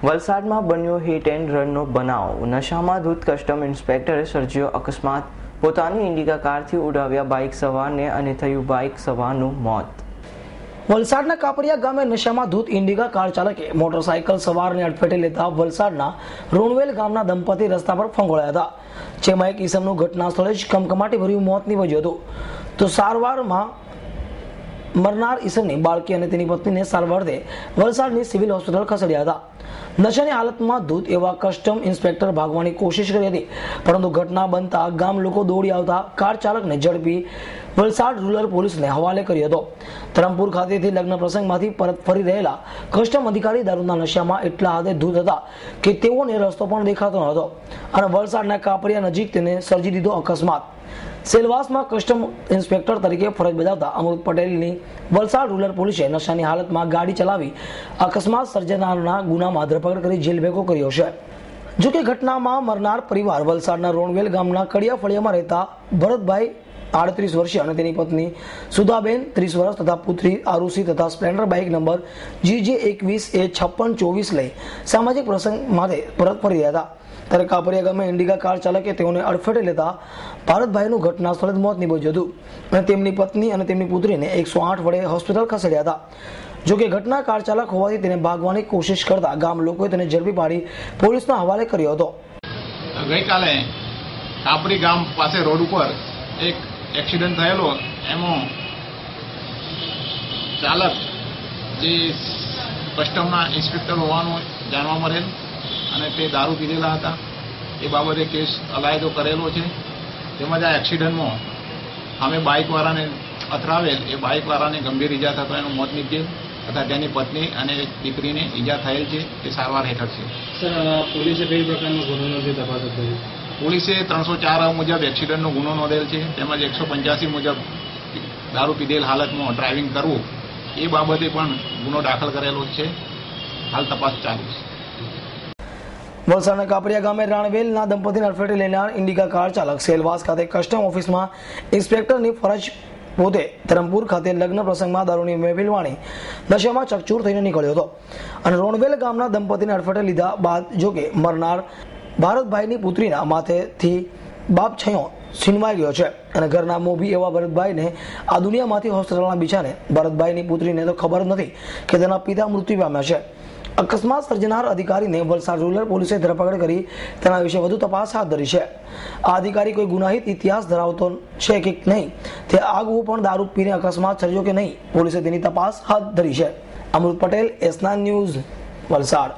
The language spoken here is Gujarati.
વલસાડમાં બન્યો હિટ એન્ડ રનનો બનાવ। નશામાં ધૂત કસ્ટમ ઇન્સ્પેક્ટરે સર્જ્યો અકસ્માત। પોતાની ઇન્ડિકા કારથી ઉડાવ્યા બાઇક સવારને અને થયું બાઇક સવારનું મોત। વલસાડના કાપરિયા ગામે નશામાં ધૂત ઇન્ડિકા કાર ચાલકે મોટરસાયકલ સવારને અડફેટે લેતા વલસાડના રોણવેલ ગામના દંપતી રસ્તા પર ફંગોળાયા હતા, જેમાં એક ઈસમનું ઘટના સ્થળે જ કમકમાટી ભર્યું મોત નીપજ્યું હતું, તો સારવારમાં મરનાર ઈસમની બાળકી અને તેની પત્નીને સારવારથી વલસાડની સિવિલ હોસ્પિટલ ખસેડ્યા હતા। નશાની હાલતમાં ધૂત એવા કસ્ટમ ઇન્સ્પેક્ટર ભાગવાની કોશિશ કરી હતી, પરંતુ ઘટના બનતા ગામ લોકો દોડી આવતા કાર ચાલકને ઝડપી વલસાડ રૂરલ પોલીસને હવાલે કર્યો હતો। ધરમપુર ખાતેથી લગ્ન પ્રસંગમાંથી પરત ફરી રહેલા કસ્ટમ અધિકારી દારૂના નશામાં એટલા હદે ધૂત હતા કે તેઓને રસ્તો પણ દેખાતો ન હતો અને વલસાડના કાપરિયા નજીક તેને સર્જી દીધો અકસ્માત। સેલવાસમાં કસ્ટમ ઇન્સ્પેક્ટર તરીકે ફરજ બજાવતા અમૃત પટેલની વલસાડ રૂરલ પોલીસે નશાની હાલતમાં ગાડી ચલાવી અકસ્માત સર્જનારના ગુનામાં ધરપકડ કરી જેલ ભેગો કર્યો છે। જોકે ઘટનામાં મરનાર પરિવાર વલસાડના રોણવેલ ગામના કડિયા ફળિયામાં રહેતા ભરતભાઈ 38 વર્ષીય અને તેની પત્ની સુધાબેન 30 વર્ષ તથા પુત્રી આરુષી તથા સ્પ્લેન્ડર બાઇક નંબર GJ21A5624 લઈ સામાજિક પ્રસંગ માટે પરત ફરી રહ્યા હતા, ત્યારે કાપરિયા ગામે ઇન્ડિકા કાર ચાલકે તેઓને અડફેટે લેતા ભારતભાઈનું ઘટના સ્થળે મોત નીપજ્યું હતું અને તેમની પત્ની અને તેમની પુત્રીને 108 વડે હોસ્પિટલ ખસેડ્યા હતા। જોકે ઘટના કાર ચાલક હોવાથી તેને ભાગવાની કોશિશ કરતા ગામ લોકોએ તેને ઝડપી પાડી પોલીસના હવાલે કર્યો હતો। ગઈકાલે કાપરી ગામ પાસે રોડ ઉપર એક એક્સિડન્ટ થયેલો, એમાં ચાલક જે કસ્ટમના ઇન્સ્પેક્ટર હોવાનું જાણવા મળેલ અને તે દારૂ પીધેલા હતા, એ બાબતે કેસ અલાયદો કરેલો છે। તેમજ આ એક્સિડન્ટમાં અમે બાઇકવાળાને અથડાવેલ, એ બાઇકવાળાને ગંભીર ઈજા થતો એનું મોત નીપજેલ તથા તેની પત્ની અને દીકરીને ઈજા થયેલ છે, તે સારવાર હેઠળ છે। સર, પોલીસે કઈ પ્રકારનો ગુનો નોંધી તપાસ કરી? પોલીસે 304 મુજબ એક્સિડન્ટનો ગુનો નોંધેલ છે, તેમજ 185 મુજબ દારૂ પીધેલ હાલતમાં ડ્રાઇવિંગ કરવું એ બાબતે પણ ગુનો દાખલ કરેલો છે। હાલ તપાસ ચાલુ છે। વલસાડના કાપરિયા ગામે રાણવેલના દંપતીને અડફેટે લેનાર ઇન્ડિકા કાર ચાલક સેલવાસ ખાતે કસ્ટમ ઓફિસમાં ઇન્સ્પેક્ટરની ફરજ પોતે ધરમપુર ખાતે લગ્ન પ્રસંગમાં દારૂની મહેફિલ વાણી નશામાં ચકચૂર થઈને નીકળ્યો હતો અને રોણવેલ ગામના દંપતીને અડફેટે લીધા બાદ જોકે મરનાર ભારતભાઈની પુત્રીના માથેથી બાપ છયો છીનવાઈ ગયો છે અને ઘરના મોભી એવા ભરતભાઈને આ દુનિયામાંથી હોસ્પિટલના બિછાને ભરતભાઈની પુત્રીને તો ખબર નથી કે તેના પિતા મૃત્યુ પામ્યા છે। અકસ્માત સર્જનાર અધિકારીને વલસાડ રૂરલ પોલીસે ધરપકડ કરી તેના વિશે વધુ તપાસ હાથ ધરી છે। આ અધિકારી કોઈ ગુનાહિત ઇતિહાસ ધરાવતો છે કે નહીં તે આગવું પણ દારૂ પીને અકસ્માત સર્જ્યો કે નહીં, પોલીસે તેની તપાસ હાથ ધરી છે। અમૃત પટેલ, S9 ન્યૂઝ, વલસાડ।